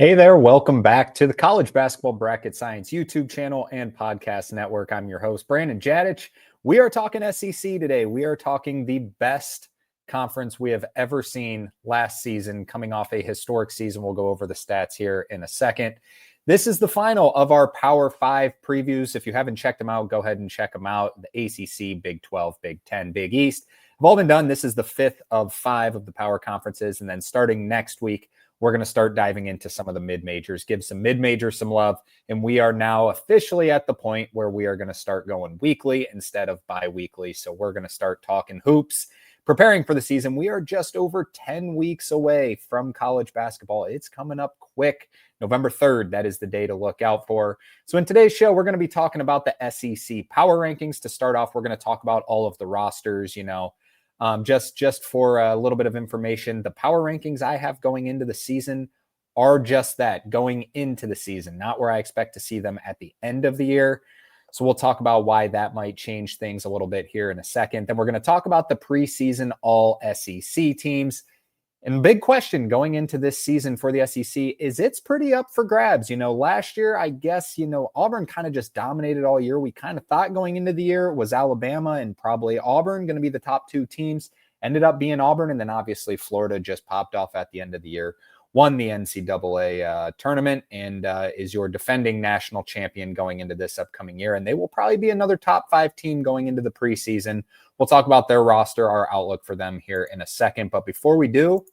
Hey there, welcome back to the College Basketball Bracket Science YouTube channel and podcast network. I'm your host, Brandon Jadich. We are talking SEC today. We are talking the best conference we have ever seen last season, coming off a historic season. We'll go over the stats here in a second. This is the final of our Power 5 previews. If you haven't checked them out, go ahead and check them out. The ACC, Big 12, Big 10, Big East have all been done. This is the fifth of 5 of the Power Conferences. And then starting next week, we're going to start diving into some of the mid-majors, give some mid-majors some love. And we are now officially at the point where we are going to start going weekly instead of bi-weekly. So we're going to start talking hoops, preparing for the season. We are just over 10 weeks away from college basketball. It's coming up quick. November 3rd, that is the day to look out for. So in today's show, we're going to be talking about the SEC power rankings. To start off, we're going to talk about all of the rosters, just for a little bit of information, the power rankings I have going into the season are just that, going into the season, not where I expect to see them at the end of the year. So we'll talk about why that might change things a little bit here in a second. Then we're going to talk about the preseason All-SEC teams. And the big question going into this season for the SEC is it's pretty up for grabs. Last year, I guess, Auburn kind of just dominated all year. We kind of thought going into the year was Alabama and probably Auburn going to be the top 2 teams. Ended up being Auburn. And then obviously Florida just popped off at the end of the year, won the NCAA tournament, and is your defending national champion going into this upcoming year. And they will probably be another top 5 team going into the preseason. We'll talk about their roster, our outlook for them here in a second. But before we do,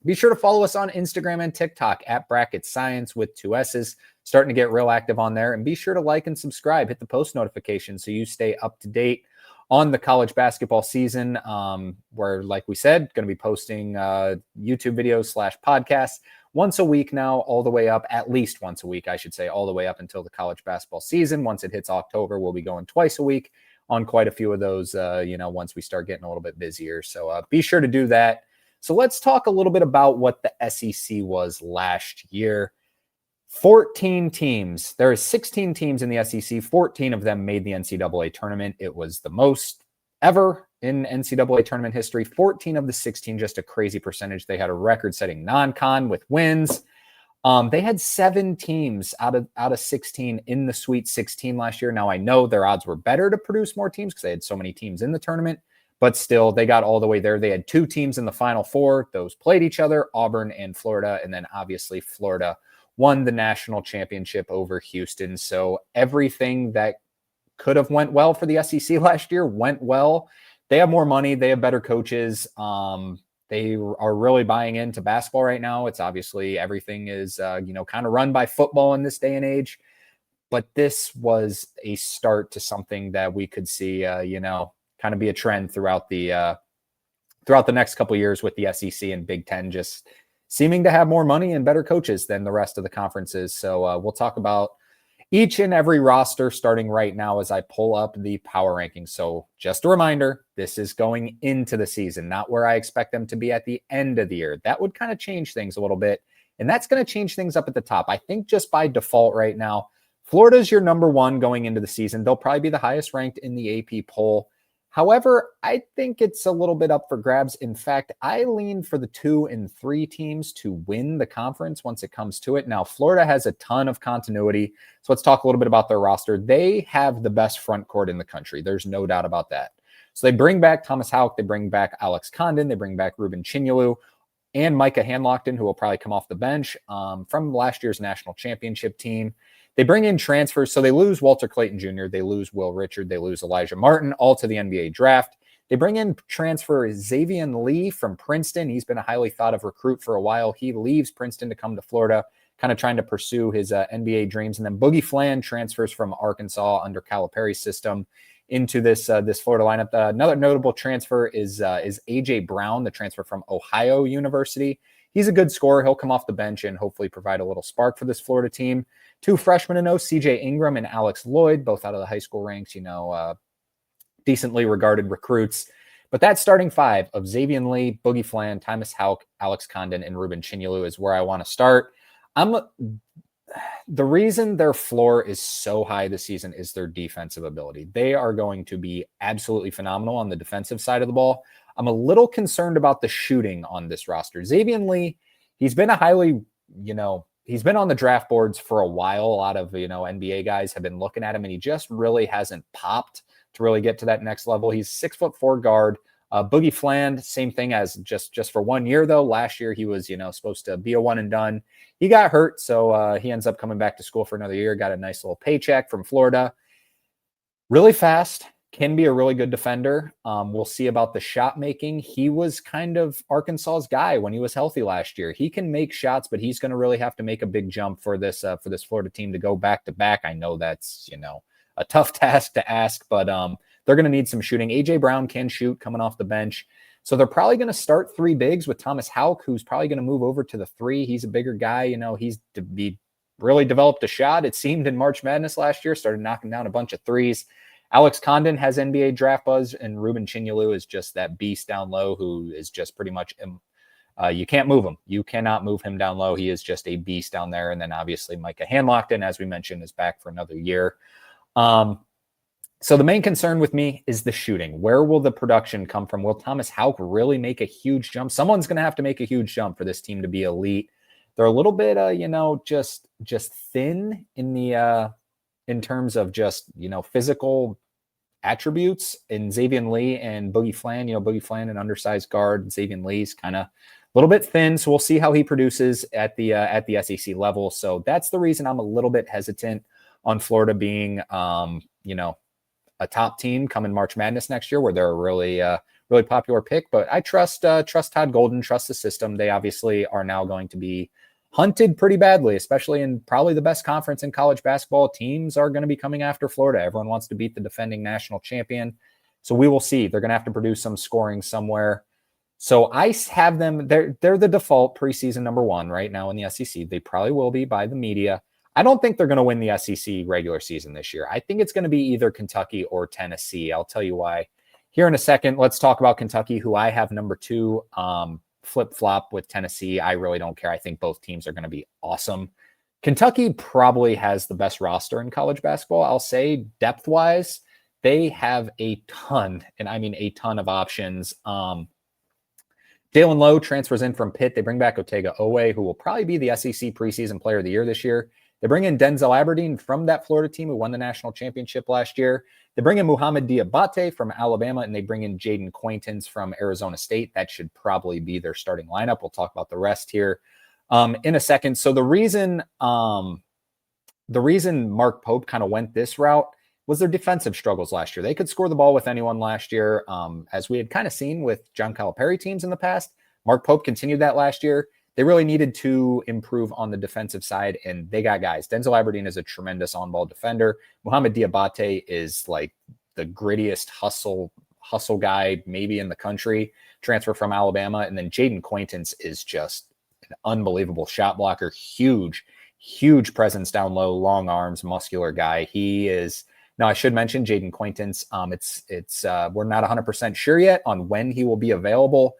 be sure to follow us on Instagram and TikTok at Bracket Science with 2 S's. Starting to get real active on there. And be sure to like and subscribe. Hit the post notification so you stay up to date on the college basketball season, where, like we said, going to be posting YouTube videos / podcasts once a week now, all the way up, at least once a week, I should say, all the way up until the college basketball season. Once it hits October, we'll be going twice a week on quite a few of those, once we start getting a little bit busier. So be sure to do that. So let's talk a little bit about what the SEC was last year. 14 teams. There are 16 teams in the SEC. 14 of them made the NCAA tournament. It was the most ever in NCAA tournament history. 14 of the 16, just a crazy percentage. They had a record-setting non-con with wins. They had 7 teams out of 16 in the Sweet 16 last year. Now, I know their odds were better to produce more teams because they had so many teams in the tournament, but still, they got all the way there. They had 2 teams in the Final Four. Those played each other, Auburn and Florida, and then obviously Florida won the national championship over Houston. So everything that could have went well for the SEC last year went well. They have more money. They have better coaches. They are really buying into basketball right now. It's obviously everything is, kind of run by football in this day and age. But this was a start to something that we could see, kind of be a trend throughout the next couple of years with the SEC and Big Ten just seeming to have more money and better coaches than the rest of the conferences. So we'll talk about each and every roster starting right now as I pull up the power rankings. So just a reminder, this is going into the season, not where I expect them to be at the end of the year. That would kind of change things a little bit. And that's going to change things up at the top. I think just by default right now, Florida's your number 1 going into the season. They'll probably be the highest ranked in the AP poll. However, I think it's a little bit up for grabs. In fact, I lean for the 2 and 3 teams to win the conference once it comes to it. Now, Florida has a ton of continuity. So let's talk a little bit about their roster. They have the best front court in the country. There's no doubt about that. So they bring back Thomas Houck. They bring back Alex Condon. They bring back Ruben Chinyelu and Micah Hanlockton, who will probably come off the bench from last year's national championship team. They bring in transfers. So they lose Walter Clayton Jr., they lose Will Richard, they lose Elijah Martin, all to the NBA draft. They bring in transfer Xavier Lee from Princeton. He's been a highly thought of recruit for a while. He leaves Princeton to come to Florida, kind of trying to pursue his NBA dreams. And then Boogie Flan transfers from Arkansas under Calipari's system into this Florida lineup. Another notable transfer is AJ Brown, the transfer from Ohio University. He's a good scorer. He'll come off the bench and hopefully provide a little spark for this Florida team. 2 freshmen to know, CJ Ingram and Alex Lloyd, both out of the high school ranks, decently regarded recruits. But that starting 5 of Xavier Lee, Boogie Flan, Thomas Houck, Alex Condon, and Ruben Chinyelu is where I want to start. The reason their floor is so high this season is their defensive ability. They are going to be absolutely phenomenal on the defensive side of the ball. I'm a little concerned about the shooting on this roster. Xavier Lee, he's been a highly, he's been on the draft boards for a while. A lot of, NBA guys have been looking at him, and he just really hasn't popped to really get to that next level. He's 6'4" guard. Boogie Fland, same thing as just for 1 year, though. Last year, he was, supposed to be a one and done. He got hurt, so he ends up coming back to school for another year, got a nice little paycheck from Florida. Really fast, can be a really good defender. We'll see about the shot making. He was kind of Arkansas's guy when he was healthy last year. He can make shots, but he's going to really have to make a big jump for this Florida team to go back to back. I know that's, a tough task to ask, but they're going to need some shooting. A.J. Brown can shoot coming off the bench. So they're probably going to start three bigs with Thomas Houck, who's probably going to move over to the three. He's a bigger guy. He's really developed a shot, it seemed, in March Madness last year, started knocking down a bunch of threes. Alex Condon has NBA draft buzz, and Ruben Chinyelu is just that beast down low who is just pretty much you can't move him. You cannot move him down low. He is just a beast down there. And then obviously Micah Hanlockton, as we mentioned, is back for another year. So the main concern with me is the shooting. Where will the production come from? Will Thomas Houck really make a huge jump? Someone's going to have to make a huge jump for this team to be elite. They're a little bit, just thin in terms of just, physical attributes in Xavier Lee and Boogie Fland. Boogie Fland, an undersized guard. Xavier Lee's kind of a little bit thin. So we'll see how he produces at the SEC level. So that's the reason I'm a little bit hesitant on Florida being, a top team coming March Madness next year, where they're a really popular pick. But I trust Todd Golden, trust the system. They obviously are now going to be hunted pretty badly, especially in probably the best conference in college basketball. Teams are going to be coming after Florida. Everyone wants to beat the defending national champion. So we will see. They're going to have to produce some scoring somewhere. So I have them, they're the default preseason number one right now in the SEC. They probably will be by the media. I don't think they're going to win the SEC regular season this year. I think it's going to be either Kentucky or Tennessee. I'll tell you why here in a second. Let's talk about Kentucky, who I have number two. Flip-flop with Tennessee. I really don't care. I think both teams are going to be awesome. Kentucky probably has the best roster in college basketball. I'll say depth-wise, they have a ton, and I mean a ton of options. Jalen Lowe transfers in from Pitt. They bring back Otega Owe, who will probably be the SEC preseason player of the year this year. They bring in Denzel Aberdeen from that Florida team who won the national championship last year. They bring in Muhammad Diabate from Alabama, and they bring in Jaden Quaintance from Arizona State. That should probably be their starting lineup. We'll talk about the rest here in a second. So the reason Mark Pope kind of went this route was their defensive struggles last year. They could score the ball with anyone last year, as we had kind of seen with John Calipari teams in the past. Mark Pope continued that last year. They really needed to improve on the defensive side, and they got guys. Denzel Aberdeen is a tremendous on-ball defender. Muhammad Diabate is like the grittiest hustle guy maybe in the country, transfer from Alabama. And then Jaden Quaintance is just an unbelievable shot blocker, huge presence down low, long arms, muscular guy. He is. Now, I should mention Jaden Quaintance. We're not 100% sure yet on when he will be available.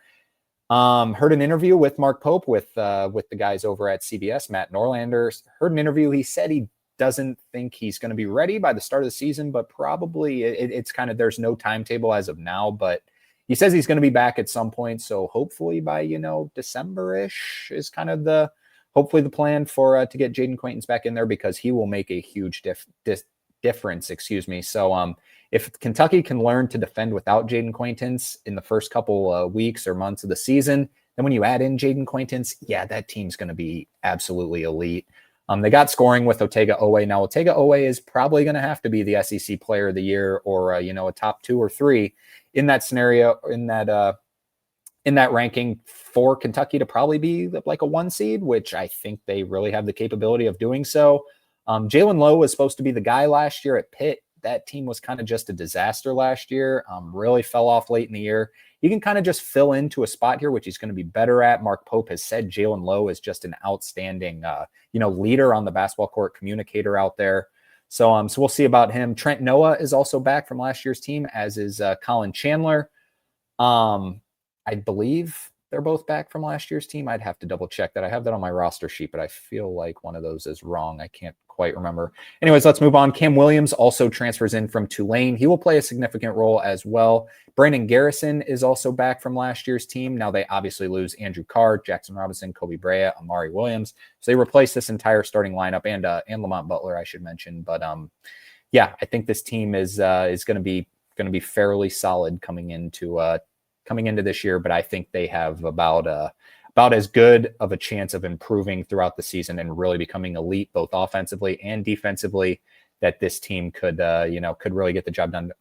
Heard an interview with Mark Pope with the guys over at CBS, Matt Norlander. Heard an interview. He said he doesn't think he's going to be ready by the start of the season, but probably it's kind of, there's no timetable as of now, but he says he's going to be back at some point. So hopefully by, December-ish is kind of hopefully the plan for to get Jaden Quaintance back in there, because he will make a huge difference. So if Kentucky can learn to defend without Jaden Quaintance in the first couple weeks or months of the season, then when you add in Jaden Quaintance, yeah, that team's going to be absolutely elite. They got scoring with Otega Owe. Now, Otega Owe is probably going to have to be the SEC player of the year, or, a top 2 or 3 in that scenario, in that ranking for Kentucky to probably be like a 1 seed, which I think they really have the capability of doing so. Jalen Lowe was supposed to be the guy last year at Pitt. That team was kind of just a disaster last year, really fell off late in the year. He can kind of just fill into a spot here, which he's going to be better at. Mark Pope has said Jalen Lowe is just an outstanding, leader on the basketball court, communicator out there. So we'll see about him. Trent Noah is also back from last year's team, as is Colin Chandler. I believe they're both back from last year's team. I'd have to double check that. I have that on my roster sheet, but I feel like one of those is wrong. I can't quite remember. Anyways, let's move on. Cam Williams also transfers in from Tulane. He will play a significant role as well. Brandon Garrison is also back from last year's team. Now they obviously lose Andrew Carr, Jackson Robinson, Kobe Brea, Amari Williams. So they replace this entire starting lineup and Lamont Butler, I should mention. But yeah, I think this team is going to be fairly solid coming into this year. But I think they have about as good of a chance of improving throughout the season and really becoming elite, both offensively and defensively, that this team could really get the job done.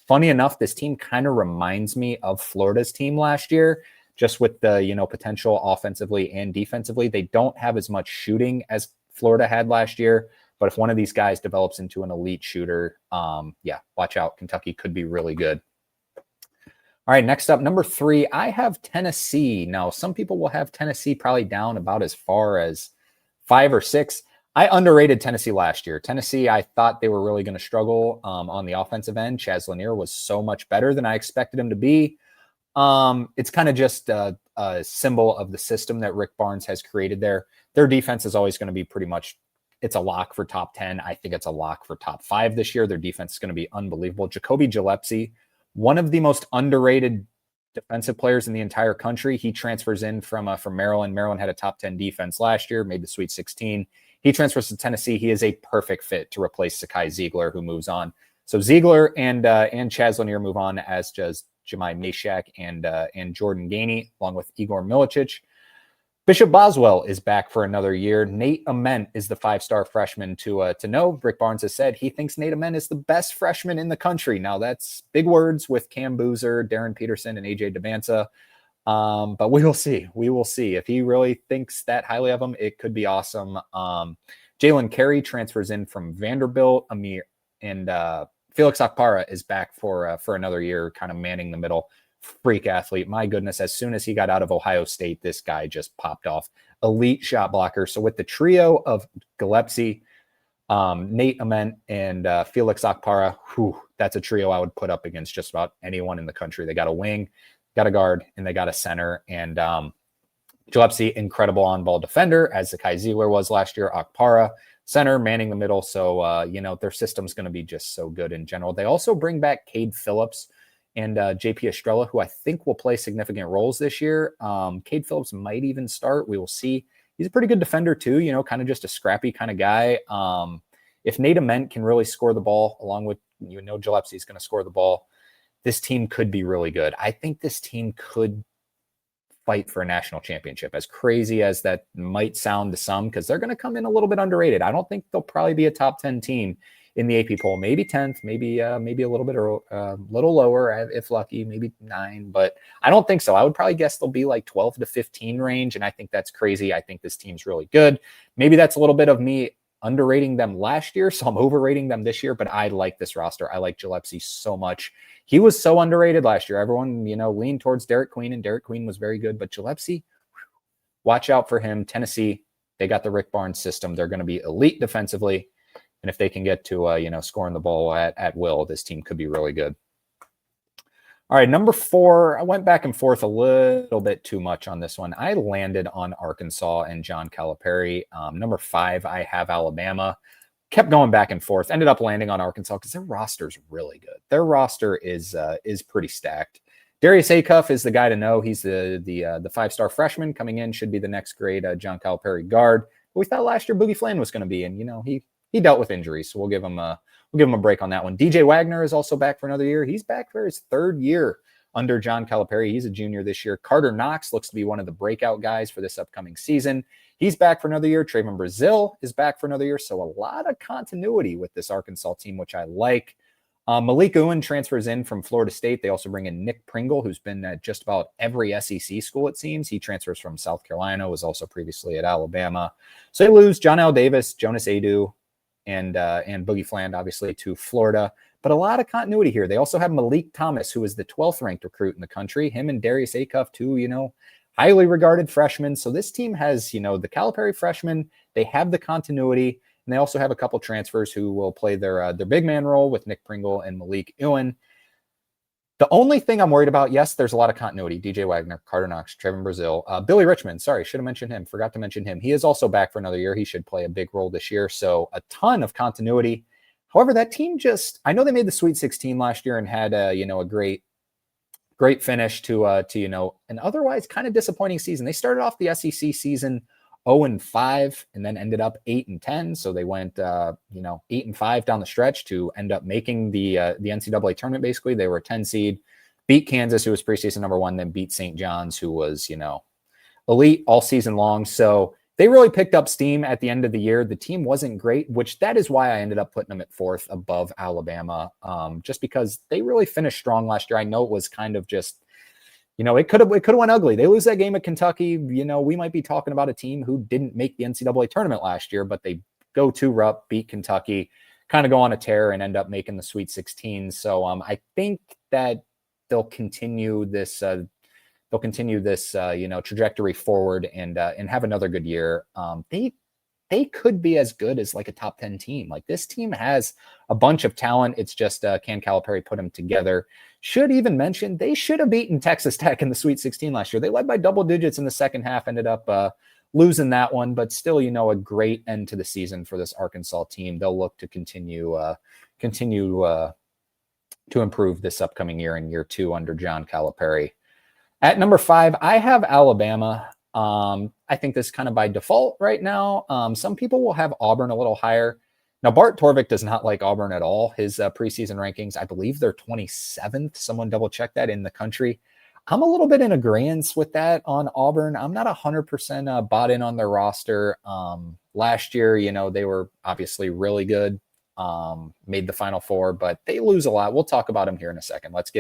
Funny enough, this team kind of reminds me of Florida's team last year, just with the, potential offensively and defensively. They don't have as much shooting as Florida had last year, but if one of these guys develops into an elite shooter, watch out. Kentucky could be really good. All right, next up, number 3, I have Tennessee. Now, some people will have Tennessee probably down about as far as 5 or 6. I underrated Tennessee last year. Tennessee, I thought they were really going to struggle on the offensive end. Chaz Lanier was so much better than I expected him to be. It's kind of just a symbol of the system that Rick Barnes has created there. Their defense is always going to be pretty much, it's a lock for top 10. I think it's a lock for top 5 this year. Their defense is going to be unbelievable. Jacoby Gillespie, one of the most underrated defensive players in the entire country. He transfers in from Maryland. Maryland had a top 10 defense last year, made the Sweet 16. He transfers to Tennessee. He is a perfect fit to replace Sakai Ziegler, who moves on. So Ziegler and Chaz Lanier move on, as does Jemai Mashak and Jordan Gainey, along with Igor Milicic. Bishop Boswell is back for another year. Nate Ament is the 5-star freshman to know. Rick Barnes has said he thinks Nate Ament is the best freshman in the country. Now, that's big words with Cam Boozer, Darren Peterson, and AJ Devanza. But we will see. We will see. If he really thinks that highly of him, it could be awesome. Jalen Carey transfers in from Vanderbilt. Amir and Felix Akpara is back for another year, kind of manning the middle. Freak athlete. My goodness, as soon as he got out of Ohio State, this guy just popped off. Elite shot blocker. So with the trio of Gillespie, Nate Ament, and Felix Akpara, that's a trio I would put up against just about anyone in the country. They got a wing, got a guard, and they got a center. And Gillespie, incredible on-ball defender, as Sakai Ziegler was last year. Akpara, center, manning the middle. So, their system's going to be just so good in general. They also bring back Cade Phillips and JP Estrella, who I think will play significant roles this year. Cade Phillips might even start. We will see. He's a pretty good defender too, kind of just a scrappy kind of guy. If Nate Ament can really score the ball, along with, Gillespie is going to score the ball, this team could be really good. I think this team could fight for a national championship, as crazy as that might sound to some, because they're going to come in a little bit underrated. I don't think they'll probably be a top 10 team in the AP poll, maybe 10th, maybe a little bit or a little lower if lucky, maybe 9, but I don't think so. I would probably guess they'll be like 12 to 15 range, and I think that's crazy. I think this team's really good. Maybe that's a little bit of me underrating them last year, so I'm overrating them this year, but I like this roster. I like Gillespie so much. He was so underrated last year. Everyone, leaned towards Derek Queen, and Derek Queen was very good, but Gillespie, watch out for him. Tennessee, they got the Rick Barnes system. They're going to be elite defensively. And if they can get to, scoring the ball at will, this team could be really good. All right, number 4, I went back and forth a little bit too much on this one. I landed on Arkansas and John Calipari. Number 5, I have Alabama. Kept going back and forth. Ended up landing on Arkansas because their roster is really good. Their roster is pretty stacked. Darius Acuff is the guy to know. He's the 5-star freshman coming in. Should be the next great John Calipari guard. But we thought last year Boogie Flan was going to be, and he dealt with injuries, so we'll give him a break on that one. DJ Wagner is also back for another year. He's back for his 3rd year under John Calipari. He's a junior this year. Carter Knox looks to be one of the breakout guys for this upcoming season. He's back for another year. Trayvon Brazile is back for another year. So a lot of continuity with this Arkansas team, which I like. Malik Ewan transfers in from Florida State. They also bring in Nick Pringle, who's been at just about every SEC school, it seems. He transfers from South Carolina, was also previously at Alabama. So they lose John L. Davis, Jonas Adu, and Boogie Fland, obviously, to Florida. But a lot of continuity here. They also have Malik Thomas, who is the 12th ranked recruit in the country. Him and Darius Acuff, two, highly regarded freshmen. So this team has, the Calipari freshmen. They have the continuity, and they also have a couple transfers who will play their big man role with Nick Pringle and Malik Ewan. The only thing I'm worried about, yes, there's a lot of continuity. DJ Wagner, Carter Knox, Trevin Brazil, Billy Richmond. Sorry, should have mentioned him. Forgot to mention him. He is also back for another year. He should play a big role this year. So a ton of continuity. However, that team I know they made the Sweet 16 last year and had a great finish to an otherwise kind of disappointing season. They started off the SEC season 0-5 and then ended up 8-10. So they went 8-5 down the stretch to end up making the NCAA tournament. Basically, they were a 10 seed, beat Kansas, who was preseason number 1, then beat St. John's, who was elite all season long. So they really picked up steam at the end of the year. The team wasn't great, which that is why I ended up putting them at 4th above Alabama, just because they really finished strong last year. I know it was kind of just, it could have went ugly. They lose that game at Kentucky. We might be talking about a team who didn't make the NCAA tournament last year, but they go 2-rup, beat Kentucky, kind of go on a tear and end up making the Sweet 16. So I think that they'll continue this trajectory forward and have another good year. They could be as good as like a top 10 team. Like, this team has a bunch of talent. It's just can Calipari put them together. Should even mention they should have beaten Texas Tech in the Sweet 16 last year. They led by double digits in the second half, ended up losing that one, but still, a great end to the season for this Arkansas team. They'll look to continue to improve this upcoming year in year 2 under John Calipari. At number 5, I have Alabama. I think this kind of by default right now. Some people will have Auburn a little higher. Now, Bart Torvik does not like Auburn at all. His preseason rankings, I believe they're 27th. Someone double check that in the country. I'm a little bit in agreement with that on Auburn. I'm not 100% bought in on their roster. Last year, they were obviously really good. Made the Final Four, but they lose a lot. We'll talk about them here in a second. Let's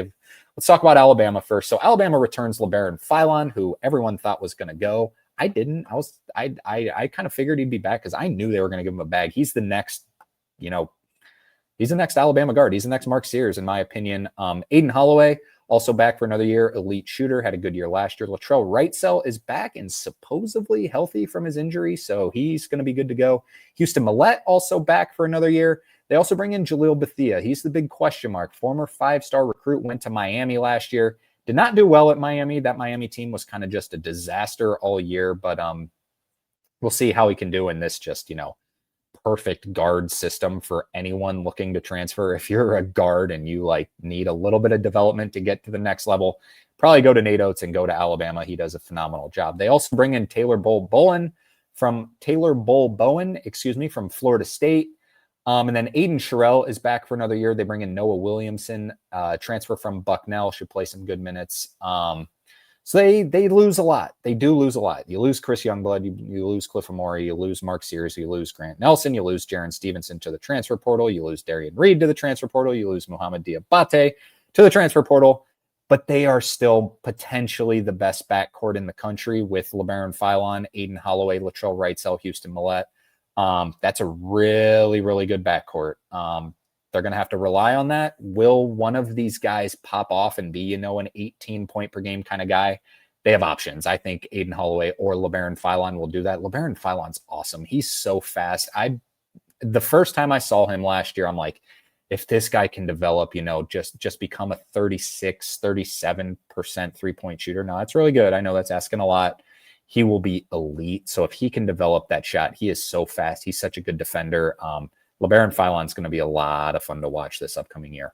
talk about Alabama first. So Alabama returns LeBaron Philon, who everyone thought was going to go. I didn't. I kind of figured he'd be back because I knew they were going to give him a bag. He's the next, he's the next Alabama guard. He's the next Mark Sears, in my opinion. Aiden Holloway, also back for another year. Elite shooter, had a good year last year. Latrell Wrightsell is back and supposedly healthy from his injury, so he's going to be good to go. Houston Millett also back for another year. They also bring in Jaleel Bethia. He's the big question mark. Former 5-star recruit, went to Miami last year. Did not do well at Miami. That Miami team was kind of just a disaster all year, but we'll see how he can do in this just, perfect guard system for anyone looking to transfer. If you're a guard and you need a little bit of development to get to the next level, probably go to Nate Oates and go to Alabama. He does a phenomenal job. They also bring in Taylor Bowen from Florida State. And then Aiden Sherrill is back for another year. They bring in Noah Williamson, transfer from Bucknell, should play some good minutes. So they lose a lot. They do lose a lot. You lose Chris Youngblood, you lose Cliff Amore, you lose Mark Sears, you lose Grant Nelson, you lose Jaron Stevenson to the transfer portal, you lose Darian Reed to the transfer portal, you lose Muhammad Diabate to the transfer portal. But they are still potentially the best backcourt in the country with LeBaron Philon, Aiden Holloway, Latrell Wrightsell, Houston Millett. That's a really, really good backcourt. They're going to have to rely on that. Will one of these guys pop off and be, an 18-point per game kind of guy? They have options. I think Aiden Holloway or LeBaron Philon will do that. LeBaron Philon's awesome. He's so fast. The first time I saw him last year, I'm like, if this guy can develop, just become a 37% three-point shooter. Now, that's really good. I know that's asking a lot. He will be elite. So if he can develop that shot, he is so fast. He's such a good defender. LeBaron Philon is going to be a lot of fun to watch this upcoming year.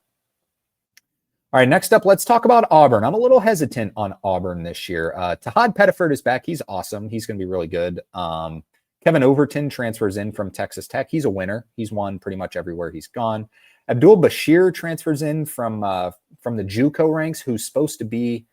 All right, next up, let's talk about Auburn. I'm a little hesitant on Auburn this year. Tahad Pettiford is back. He's awesome. He's going to be really good. Kevin Overton transfers in from Texas Tech. He's a winner. He's won pretty much everywhere he's gone. Abdul Bashir transfers in from the JUCO ranks, he's supposed to be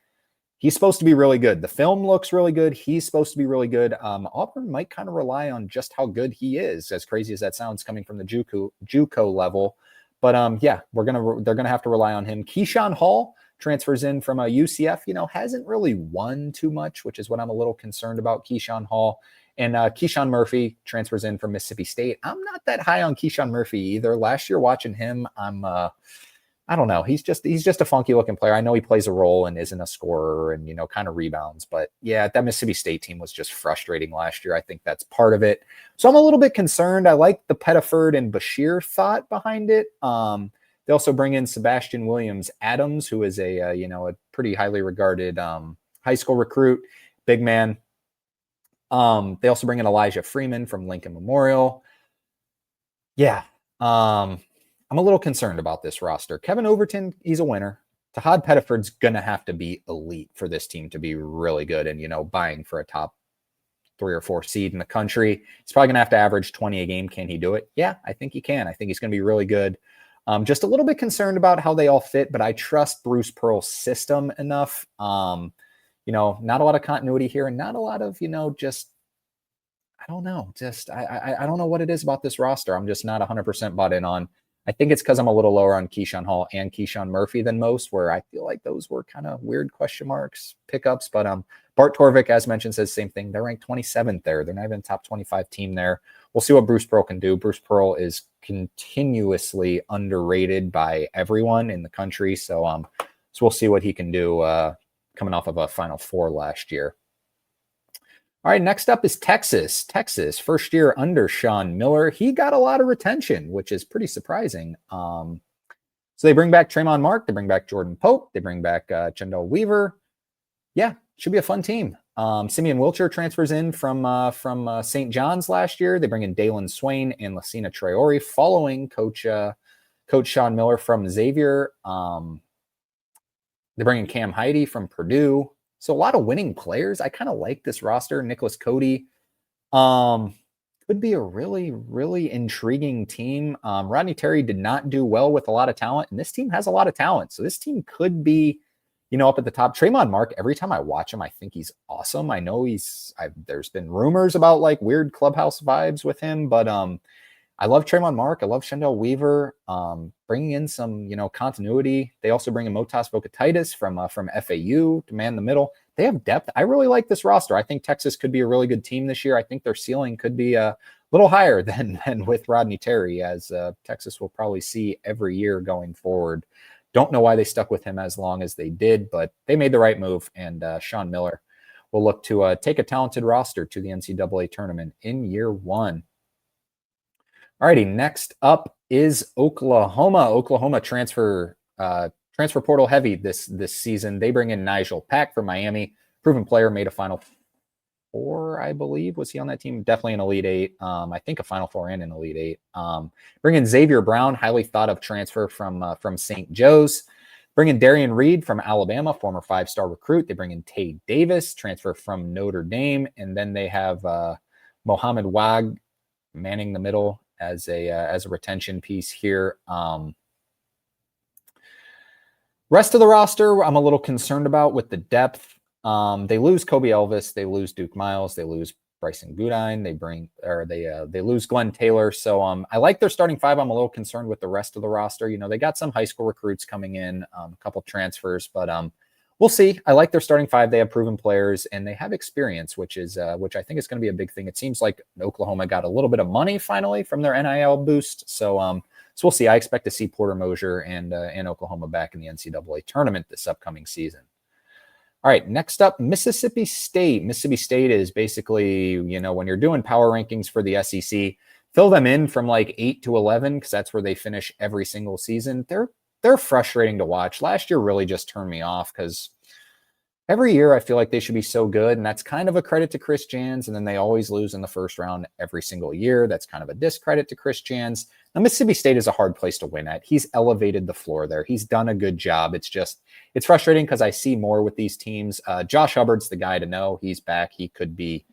really good. The film looks really good. He's supposed to be really good. Auburn might kind of rely on just how good he is, as crazy as that sounds coming from the JUCO level. But they're gonna have to rely on him. Keyshawn Hall transfers in from a UCF. Hasn't really won too much, which is what I'm a little concerned about. Keyshawn Hall and Keyshawn Murphy transfers in from Mississippi State. I'm not that high on Keyshawn Murphy either. Last year watching him, I don't know. He's just a funky looking player. I know he plays a role and isn't a scorer and, kind of rebounds. But yeah, that Mississippi State team was just frustrating last year. I think that's part of it. So I'm a little bit concerned. I like the Pettiford and Bashir thought behind it. They also bring in Sebastian Williams Adams, who is a pretty highly regarded high school recruit, big man. They also bring in Elijah Freeman from Lincoln Memorial. Yeah, I'm a little concerned about this roster. Kevin Overton, he's a winner. Tahad Pettiford's going to have to be elite for this team to be really good and, buying for a top 3 or 4 seed in the country. He's probably going to have to average 20 a game. Can he do it? Yeah, I think he can. I think he's going to be really good. Just a little bit concerned about how they all fit, but I trust Bruce Pearl's system enough. Not a lot of continuity here and not a lot of, I don't know. I don't know what it is about this roster. I'm just not 100% bought in on. I think it's because I'm a little lower on Keyshawn Hall and Keyshawn Murphy than most, where I feel like those were kind of weird question marks pickups. But Bart Torvik, as mentioned, says the same thing. They're ranked 27th there. They're not even top 25 team there. We'll see what Bruce Pearl can do. Bruce Pearl is continuously underrated by everyone in the country. So we'll see what he can do coming off of a Final Four last year. All right, next up is Texas. Texas, first year under Sean Miller. He got a lot of retention, which is pretty surprising. So they bring back Tremont Mark. They bring back Jordan Pope. They bring back Chendall Weaver. Yeah, should be a fun team. Simeon Wilcher transfers in from St. John's last year. They bring in Dalen Swain and Lucina Traore, following Coach Sean Miller from Xavier. They bring in Cam Heide from Purdue. So a lot of winning players. I kind of like this roster. Nicholas Cody could be a really, really intriguing team. Rodney Terry did not do well with a lot of talent, and this team has a lot of talent. So this team could be, up at the top. Tremont Mark, every time I watch him, I think he's awesome. I know there's been rumors about like weird clubhouse vibes with him, but I love Tremont Mark. I love Chendall Weaver. Bringing in some, continuity. They also bring in Motas Vokatitis from FAU to man the middle. They have depth. I really like this roster. I think Texas could be a really good team this year. I think their ceiling could be a little higher than with Rodney Terry, as Texas will probably see every year going forward. Don't know why they stuck with him as long as they did, but they made the right move, and Sean Miller will look to take a talented roster to the NCAA tournament in year 1. Alrighty, next up is Oklahoma. Oklahoma transfer portal heavy this season. They bring in Nigel Pack from Miami, proven player, made a Final Four, I believe. Was he on that team? Definitely an Elite Eight. I think a Final Four and an Elite Eight. Bring in Xavier Brown, highly thought of transfer from St. Joe's. Bring in Darian Reed from Alabama, former 5-star recruit. They bring in Tay Davis, transfer from Notre Dame, and then they have Mohamed Wag manning the middle as a retention piece here. Rest of the roster, I'm a little concerned about with the depth. They lose Kobe Elvis, they lose Duke Miles, they lose Bryson Gudine, they lose Glenn Taylor. So I like their starting 5. I'm a little concerned with the rest of the roster. They got some high school recruits coming in, a couple transfers, but we'll see. I like their starting 5. They have proven players and they have experience, which I think is going to be a big thing. It seems like Oklahoma got a little bit of money finally from their NIL boost. So we'll see. I expect to see Porter Moser and Oklahoma back in the NCAA tournament this upcoming season. All right, next up, Mississippi State. Mississippi State is basically, when you're doing power rankings for the SEC, fill them in from like 8 to 11 because that's where they finish every single season. They're frustrating to watch. Last year really just turned me off because every year I feel like they should be so good, and that's kind of a credit to Chris Jans, and then they always lose in the first round every single year. That's kind of a discredit to Chris Jans. Now, Mississippi State is a hard place to win at. He's elevated the floor there. He's done a good job. It's frustrating because I see more with these teams. Josh Hubbard's the guy to know. He's back. He could be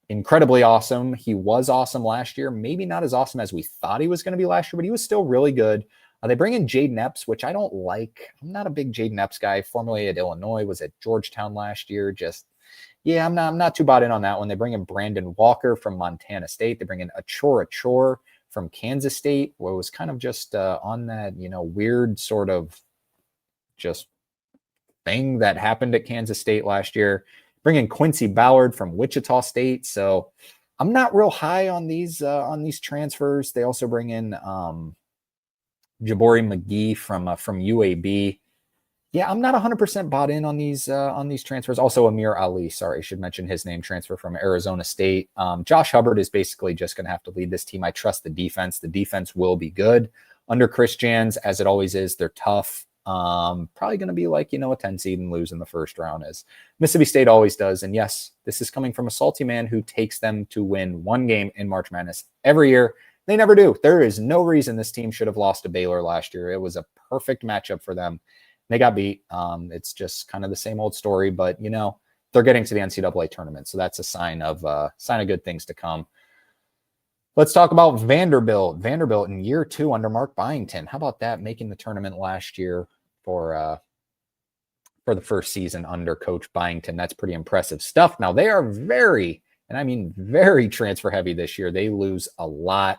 incredibly awesome. He was awesome last year. Maybe not as awesome as we thought he was going to be last year, but he was still really good. They bring in Jaden Epps, which I don't like. I'm not a big Jaden Epps guy. Formerly at Illinois, was at Georgetown last year. I'm not too bought in on that one. They bring in Brandon Walker from Montana State. They bring in Achor from Kansas State, where it was kind of just on that, weird sort of just thing that happened at Kansas State last year. Bring in Quincy Ballard from Wichita State. So I'm not real high on these transfers. They also bring in Jabari McGee from UAB. Yeah, I'm not 100% bought in on these transfers. Also, Amir Ali, sorry, I should mention his name, transfer from Arizona State. Josh Hubbard is basically just going to have to lead this team. I trust the defense. The defense will be good. under Chris Jans, as it always is, they're tough. Probably going to be like, a 10 seed and lose in the first round, as Mississippi State always does. And yes, this is coming from a salty man who takes them to win one game in March Madness every year. They never do. There is no reason this team should have lost to Baylor last year. It was a perfect matchup for them. They got beat. It's just kind of the same old story, but they're getting to the NCAA tournament. So that's a sign of good things to come. Let's talk about Vanderbilt. Vanderbilt in year 2 under Mark Byington. How about that? Making the tournament last year for the first season under Coach Byington. That's pretty impressive stuff. Now they are very transfer heavy this year. They lose a lot.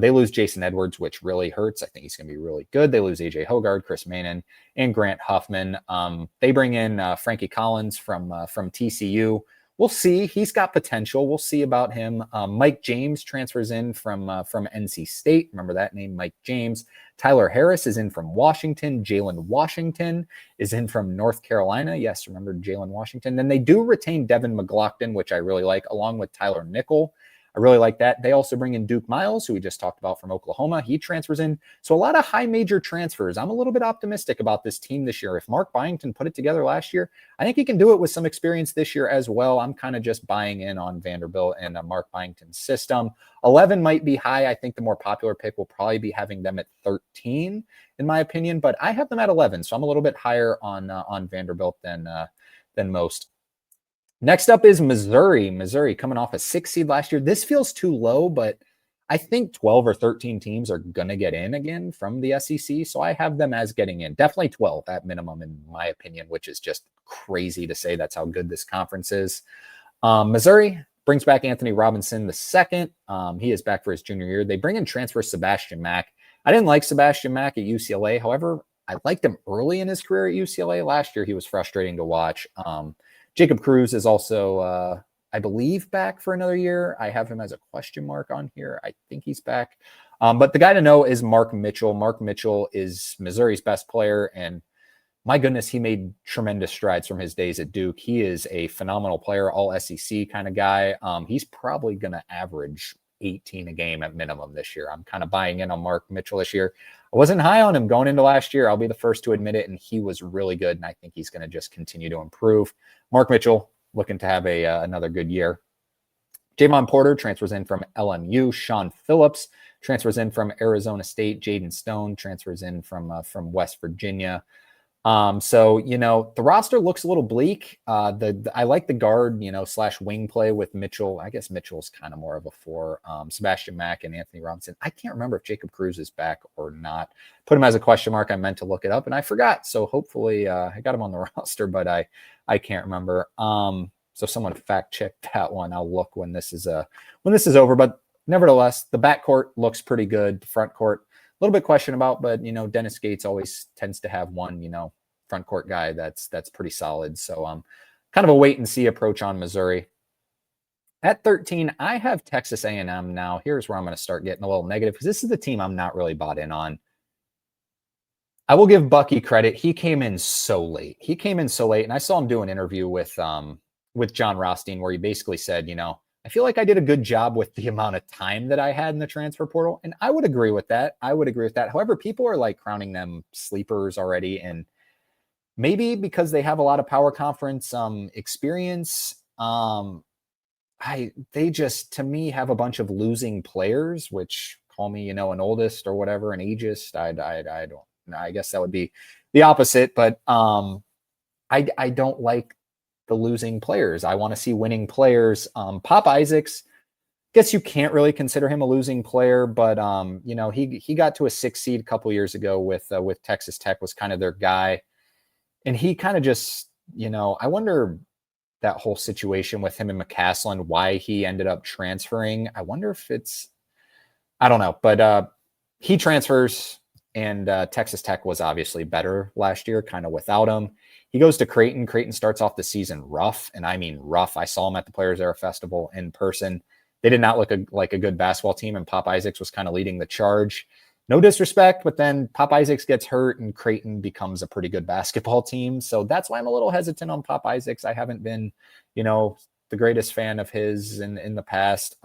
They lose Jason Edwards, which really hurts. I think he's going to be really good. They lose AJ Hogard, Chris Manon, and Grant Huffman. They bring in Frankie Collins from TCU. We'll see. He's got potential. We'll see about him. Mike James transfers in from NC State. Remember that name, Mike James. Tyler Harris is in from Washington. Jalen Washington is in from North Carolina. Yes, remember Jalen Washington. Then they do retain Devin McLaughlin, which I really like, along with Tyler Nickel. I really like that. They also bring in Duke Miles, who we just talked about from Oklahoma. He transfers in. So a lot of high major transfers. I'm a little bit optimistic about this team this year. If Mark Byington put it together last year, I think he can do it with some experience this year as well. I'm kind of just buying in on Vanderbilt and Mark Byington's system. 11 might be high. I think the more popular pick will probably be having them at 13, in my opinion, but I have them at 11. So I'm a little bit higher on Vanderbilt than most. Next up is Missouri. Missouri coming off a 6 seed last year. This feels too low, but I think 12 or 13 teams are going to get in again from the SEC. So I have them as getting in. Definitely 12 at minimum, in my opinion, which is just crazy to say. That's how good this conference is. Missouri brings back Anthony Robinson II. He is back for his junior year. They bring in transfer Sebastian Mack. I didn't like Sebastian Mack at UCLA. However, I liked him early in his career at UCLA. Last year, he was frustrating to watch. Jacob Cruz is also, I believe, back for another year. I have him as a question mark on here. I think he's back. But the guy to know is Mark Mitchell. Mark Mitchell is Missouri's best player, and my goodness, he made tremendous strides from his days at Duke. He is a phenomenal player, all SEC kind of guy. He's probably going to average 18 a game at minimum this year. I'm kind of buying in on Mark Mitchell this year. I wasn't high on him going into last year. I'll be the first to admit it, and he was really good, and I think he's going to just continue to improve. Mark Mitchell looking to have another good year. Javon Porter transfers in from LMU. Sean Phillips transfers in from Arizona State. Jaden Stone transfers in from West Virginia. So, the roster looks a little bleak. I like the guard, / wing play with Mitchell. I guess Mitchell's kind of more of a 4. Sebastian Mack and Anthony Robinson. I can't remember if Jacob Cruz is back or not. Put him as a question mark. I meant to look it up and I forgot. So hopefully I got him on the roster, but I can't remember. So someone fact check that one. I'll look when this is over, but nevertheless, the backcourt looks pretty good. The front court, a little bit question about, but Dennis Gates always tends to have one, front court guy that's pretty solid. So kind of a wait and see approach on Missouri. At 13, I have Texas A&M now. Here's where I'm going to start getting a little negative because this is the team I'm not really bought in on. I will give Bucky credit. He came in so late. And I saw him do an interview with John Rothstein where he basically said, I feel like I did a good job with the amount of time that I had in the transfer portal. And I would agree with that. However, people are like crowning them sleepers already. And maybe because they have a lot of power conference experience, they just, to me, have a bunch of losing players, which call me, an oldest or whatever, an ageist. I don't know. I guess that would be the opposite. But I don't like the losing players. I want to see winning players. Pop Isaacs, guess you can't really consider him a losing player, but he got to a 6 seed a couple years ago with Texas Tech, was kind of their guy, and he kind of just I wonder that whole situation with him and McCaslin, why he ended up transferring. I wonder if I don't know, but he transfers, and Texas Tech was obviously better last year, kind of without him. He goes to Creighton. Creighton starts off the season rough, and I mean rough. I saw him at the Players Era Festival in person. They did not look like a good basketball team, and Pop Isaacs was kind of leading the charge. No disrespect, but then Pop Isaacs gets hurt, and Creighton becomes a pretty good basketball team. So that's why I'm a little hesitant on Pop Isaacs. I haven't been, the greatest fan of his in the past.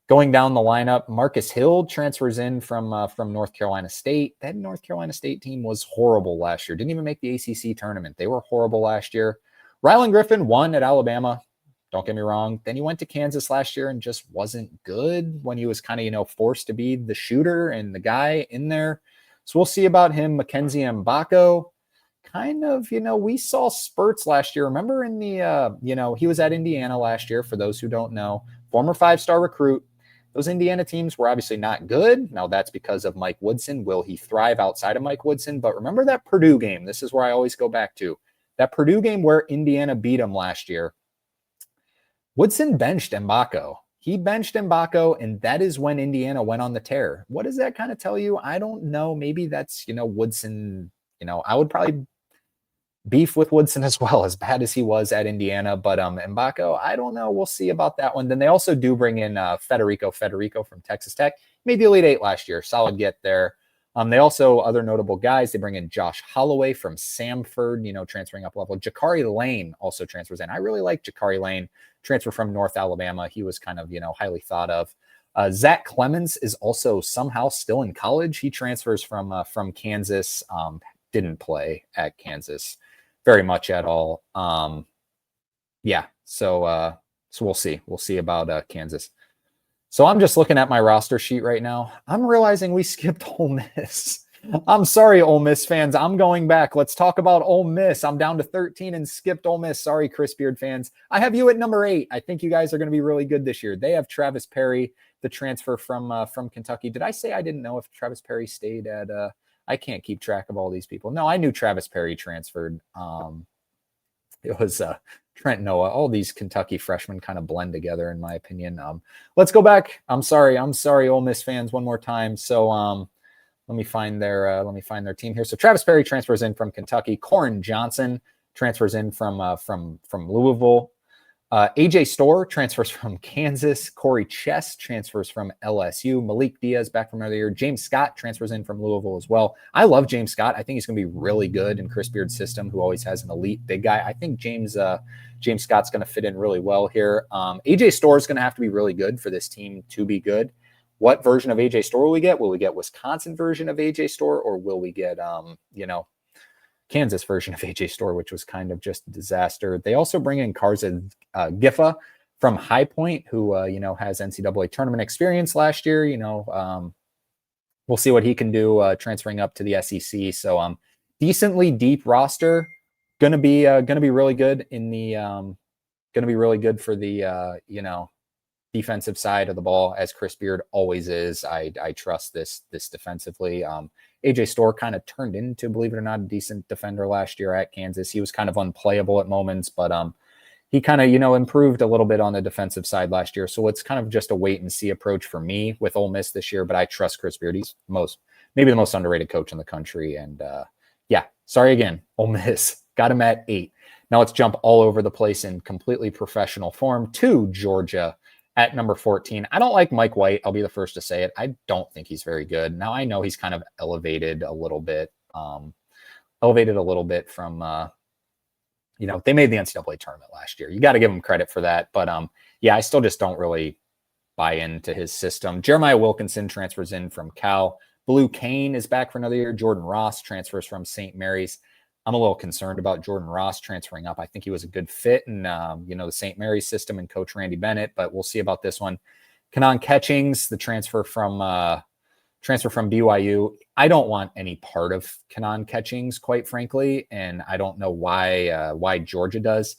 Going down the lineup, Marcus Hill transfers in from North Carolina State. That North Carolina State team was horrible last year. Didn't even make the ACC tournament. They were horrible last year. Rylan Griffin won at Alabama. Don't get me wrong. Then he went to Kansas last year and just wasn't good when he was kind of, forced to be the shooter and the guy in there. So we'll see about him. Mackenzie Mbako, kind of, we saw spurts last year. Remember in the, he was at Indiana last year, for those who don't know. Former 5-star recruit. Those Indiana teams were obviously not good. Now that's because of Mike Woodson. Will he thrive outside of Mike Woodson? But remember that Purdue game. This is where I always go back to. That Purdue game where Indiana beat him last year. Woodson benched Mbako. He benched Mbako, and that is when Indiana went on the tear. What does that kind of tell you? I don't know. Maybe that's, Woodson. I would probably beef with Woodson as well, as bad as he was at Indiana. But Mbako, I don't know. We'll see about that one. Then they also do bring in Federico from Texas Tech. Made the Elite Eight last year. Solid get there. They also, other notable guys, they bring in Josh Holloway from Samford, transferring up level. Jakari Lane also transfers in. I really like Jakari Lane, transfer from North Alabama. He was kind of, highly thought of. Zach Clemens is also somehow still in college. He transfers from Kansas. Didn't play at Kansas very much at all. So we'll see. We'll see about Kansas. So I'm just looking at my roster sheet right now. I'm realizing we skipped Ole Miss. I'm sorry, Ole Miss fans. I'm going back. Let's talk about Ole Miss. I'm down to 13 and skipped Ole Miss. Sorry, Chris Beard fans. I have you at number 8. I think you guys are going to be really good this year. They have Travis Perry, the transfer from Kentucky. Did I say I didn't know if Travis Perry stayed at I can't keep track of all these people. No, I knew Travis Perry transferred. It was Trent Noah. All these Kentucky freshmen kind of blend together, in my opinion. Let's go back. I'm sorry, Ole Miss fans, one more time. So let me find their team here. So Travis Perry transfers in from Kentucky. Corin Johnson transfers in from Louisville. AJ Storr transfers from Kansas. Corey Chess transfers from LSU. Malik Diaz back from another year. James Scott transfers in from Louisville as well. I love James Scott. I think he's going to be really good in Chris Beard's system, who always has an elite big guy. I think James Scott's going to fit in really well here. AJ Storr is going to have to be really good for this team to be good. What version of AJ Storr will we get? Will we get Wisconsin version of AJ Storr, or will we get Kansas version of AJ Storr, which was kind of just a disaster? They also bring in Karzan Giffa from High Point, who has NCAA tournament experience last year. We'll see what he can do transferring up to the SEC. So decently deep roster, gonna be really good in the gonna be really good for the defensive side of the ball, as Chris Beard always is. I trust this defensively. AJ Storr kind of turned into, believe it or not, a decent defender last year at Kansas. He was kind of unplayable at moments, but he kind of, improved a little bit on the defensive side last year. So it's kind of just a wait and see approach for me with Ole Miss this year, but I trust Chris Beard. He's maybe the most underrated coach in the country. And sorry again, Ole Miss. Got him at 8. Now let's jump all over the place in completely professional form to Georgia at number 14. I don't like Mike White. I'll be the first to say it. I don't think he's very good. Now I know he's kind of elevated a little bit from, they made the NCAA tournament last year. You got to give him credit for that. But I still just don't really buy into his system. Jeremiah Wilkinson transfers in from Cal. Blue Kane is back for another year. Jordan Ross transfers from St. Mary's. I'm a little concerned about Jordan Ross transferring up. I think he was a good fit in, the St. Mary's system and Coach Randy Bennett, but we'll see about this one. Kanan Catchings, the transfer from BYU. I don't want any part of Kanan Catchings, quite frankly, and I don't know why Georgia does.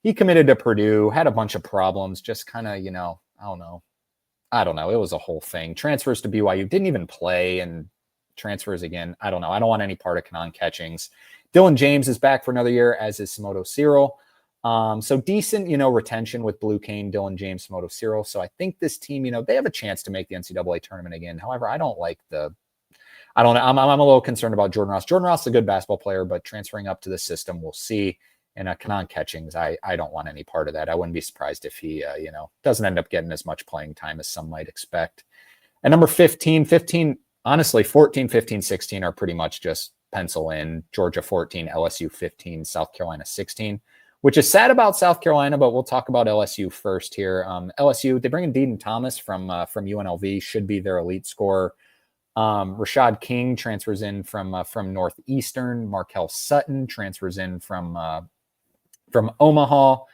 He committed to Purdue, had a bunch of problems, just kind of, I don't know. It was a whole thing. Transfers to BYU, didn't even play, and transfers again. I don't know. I don't want any part of Kanan Catchings. Dylan James is back for another year, as is Simoto Cyril. So decent, retention with Blue Kane, Dylan James, Simoto Cyril. So I think this team, they have a chance to make the NCAA tournament again. However, I don't like I'm a little concerned about Jordan Ross. Jordan Ross is a good basketball player, but transferring up to the system, we'll see. And Kanan Catchings, I don't want any part of that. I wouldn't be surprised if he, doesn't end up getting as much playing time as some might expect. And number 15, honestly, 14, 15, 16 are pretty much just pencil in. Georgia 14, LSU 15, South Carolina 16. which is sad about South Carolina, but we'll talk about LSU first here. LSU, they bring in Deaton Thomas from UNLV, should be their elite scorer. Rashad King transfers in from Northeastern. Markel Sutton transfers in from Omaha.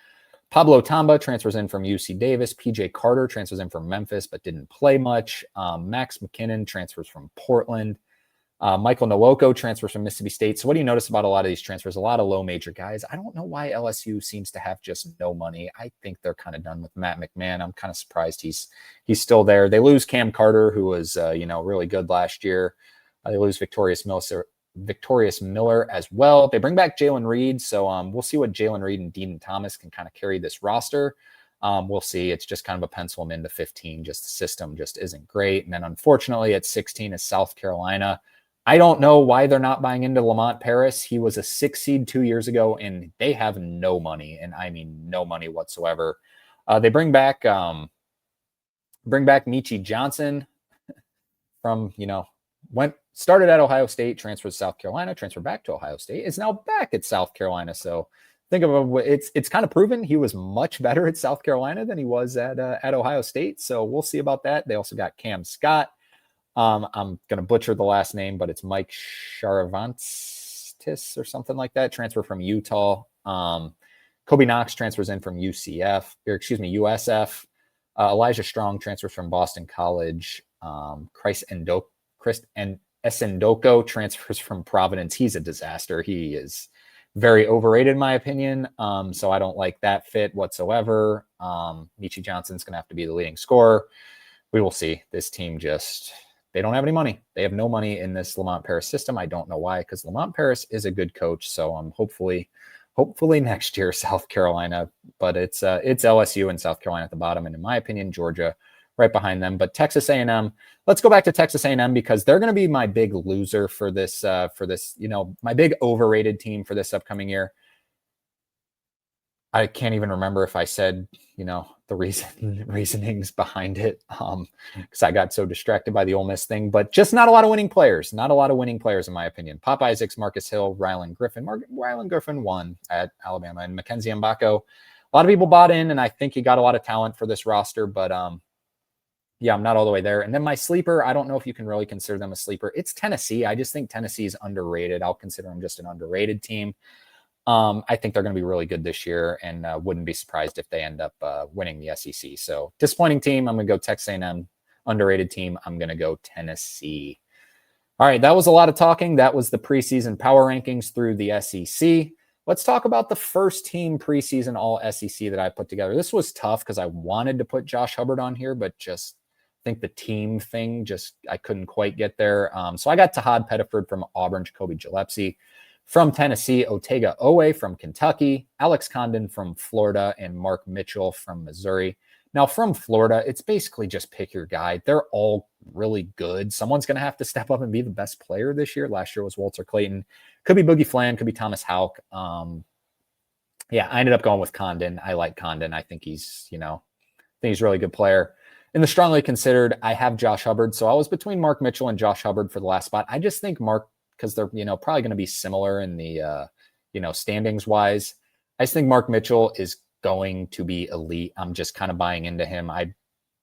Pablo Tamba transfers in from UC Davis. PJ Carter transfers in from Memphis, but didn't play much. Max McKinnon transfers from Portland. Michael Nwoko transfers from Mississippi State. So what do you notice about a lot of these transfers? A lot of low major guys. I don't know why LSU seems to have just no money. I think they're kind of done with Matt McMahon. I'm kind of surprised he's still there. They lose Cam Carter, who was really good last year. They lose Victorious Miller as well. They bring back Jalen Reed, so we'll see what Jalen Reed and Deaton Thomas can kind of carry this roster. We'll see. It's just kind of a pencil them into 15. Just the system just isn't great. And then unfortunately at 16 is South Carolina. I don't know why they're not buying into Lamont Paris. He was a 6 seed 2 years ago, and they have no money, and I mean no money whatsoever. They bring back Michi Johnson from, started at Ohio State, transferred to South Carolina, transferred back to Ohio State, is now back at South Carolina. So think of it's kind of proven he was much better at South Carolina than he was at Ohio State. So we'll see about that. They also got Cam Scott. I'm going to butcher the last name, but it's Mike Charavantis or something like that. Transfer from Utah. Kobe Knox transfers in from USF. Elijah Strong transfers from Boston College. Chris Esendoko transfers from Providence. He's a disaster. He is very overrated in my opinion. So I don't like that fit whatsoever. Michi Johnson's going to have to be the leading scorer. We will see. This team they don't have any money. They have no money in this Lamont Paris system. I don't know why, because Lamont Paris is a good coach. So hopefully next year, South Carolina, but it's LSU and South Carolina at the bottom. And in my opinion, Georgia right behind them. But Texas A&M, let's go back to Texas A&M because they're going to be my big loser for this, my big overrated team for this upcoming year. I can't even remember if I said, the reasonings behind it because I got so distracted by the Ole Miss thing, but just not a lot of winning players. Not a lot of winning players, in my opinion. Pop Isaacs, Marcus Hill, Rylan Griffin. Rylan Griffin won at Alabama, and Mackenzie Mbako. A lot of people bought in, and I think he got a lot of talent for this roster, but yeah, I'm not all the way there. And then my sleeper, I don't know if you can really consider them a sleeper. It's Tennessee. I just think Tennessee is underrated. I'll consider them just an underrated team. I think they're going to be really good this year and wouldn't be surprised if they end up winning the SEC. So disappointing team. I'm going to go Texas A&M. Underrated team. I'm going to go Tennessee. All right. That was a lot of talking. That was the preseason power rankings through the SEC. Let's talk about the first team preseason All-SEC that I put together. This was tough because I wanted to put Josh Hubbard on here, but just think the team thing, I couldn't quite get there. So I got Tahad Pettiford from Auburn, Jacoby Gillespie from Tennessee, Otega Owe from Kentucky, Alex Condon from Florida, and Mark Mitchell from Missouri. Now, from Florida, it's basically just pick your guy. They're all really good. Someone's going to have to step up and be the best player this year. Last year was Walter Clayton. Could be Boogie Flan. Could be Thomas Houck. Yeah, I ended up going with Condon. I like Condon. I think he's, a really good player. In the strongly considered, I have Josh Hubbard. So I was between Mark Mitchell and Josh Hubbard for the last spot. I just think Mark, because they're, probably going to be similar in the, standings wise. I just think Mark Mitchell is going to be elite. I'm just kind of buying into him. I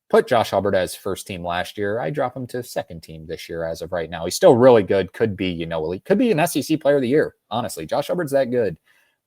put Josh Hubbard as first team last year. I drop him to second team this year as of right now. He's still really good. Could be, elite. Could be an SEC player of the year. Honestly, Josh Hubbard's that good,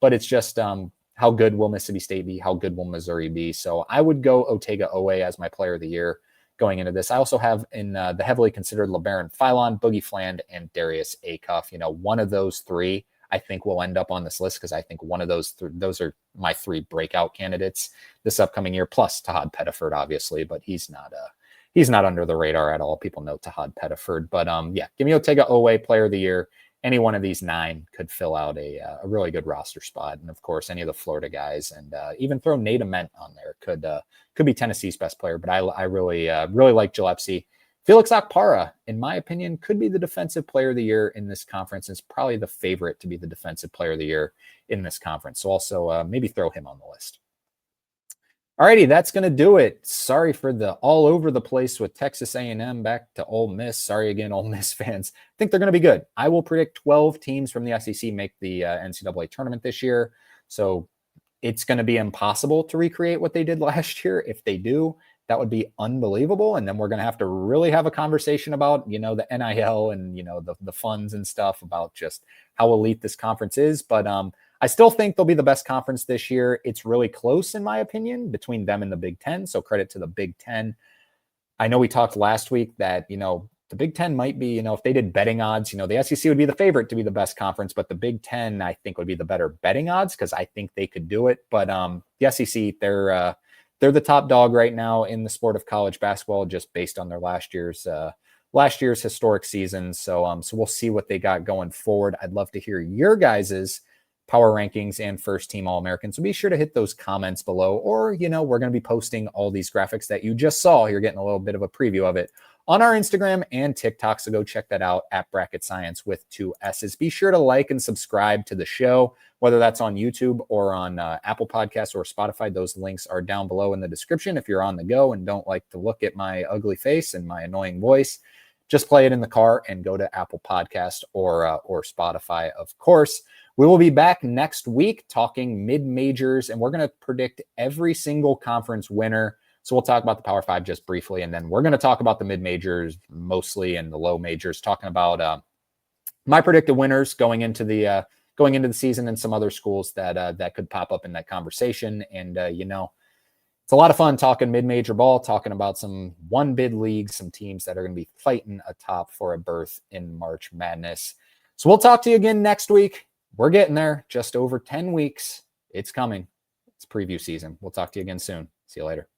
but it's just how good will Mississippi State be? How good will Missouri be? So I would go Otega Owe as my player of the year going into this. I also have in the heavily considered LeBaron Philon, Boogie Fland, and Darius Acuff. One of those three I think will end up on this list because I think one of those those are my three breakout candidates this upcoming year, plus Tahad Pettiford, obviously, but he's not under the radar at all. People know Tahad Pettiford, but yeah, give me Otega Owe, player of the year. Any one of these 9 could fill out a really good roster spot. And of course, any of the Florida guys, and even throw Nate Ament on there could be Tennessee's best player. But I really like Gillespie. Felix Okpara, in my opinion, could be the defensive player of the year in this conference. It's probably the favorite to be the defensive player of the year in this conference. So also maybe throw him on the list. Alrighty, that's going to do it. Sorry for the all over the place with Texas A&M back to Ole Miss. Sorry again, Ole Miss fans. I think they're going to be good. I will predict 12 teams from the SEC make the NCAA tournament this year. So it's going to be impossible to recreate what they did last year. If they do, that would be unbelievable. And then we're going to have to really have a conversation about, the NIL and, the funds and stuff, about just how elite this conference is. But I still think they'll be the best conference this year. It's really close, in my opinion, between them and the Big Ten. So credit to the Big Ten. I know we talked last week that, the Big Ten might be, if they did betting odds, the SEC would be the favorite to be the best conference, but the Big Ten, I think, would be the better betting odds because I think they could do it. But the SEC, they're the top dog right now in the sport of college basketball, just based on their last year's historic season. So we'll see what they got going forward. I'd love to hear your guys's power rankings and first team All-American. So be sure to hit those comments below, or, we're going to be posting all these graphics that you just saw. You're getting a little bit of a preview of it on our Instagram and TikTok. So go check that out at Bracket Science with 2 S's. Be sure to like and subscribe to the show, whether that's on YouTube or on Apple Podcasts or Spotify. Those links are down below in the description. If you're on the go and don't like to look at my ugly face and my annoying voice, just play it in the car and go to Apple Podcast or Spotify, of course. We will be back next week talking mid-majors, and we're going to predict every single conference winner. So we'll talk about the Power 5 just briefly, and then we're going to talk about the mid-majors mostly and the low majors, talking about my predicted winners going into the season and some other schools that could pop up in that conversation. And, it's a lot of fun talking mid-major ball, talking about some one-bid leagues, some teams that are going to be fighting atop for a berth in March Madness. So we'll talk to you again next week. We're getting there. Just over 10 weeks. It's coming. It's preview season. We'll talk to you again soon. See you later.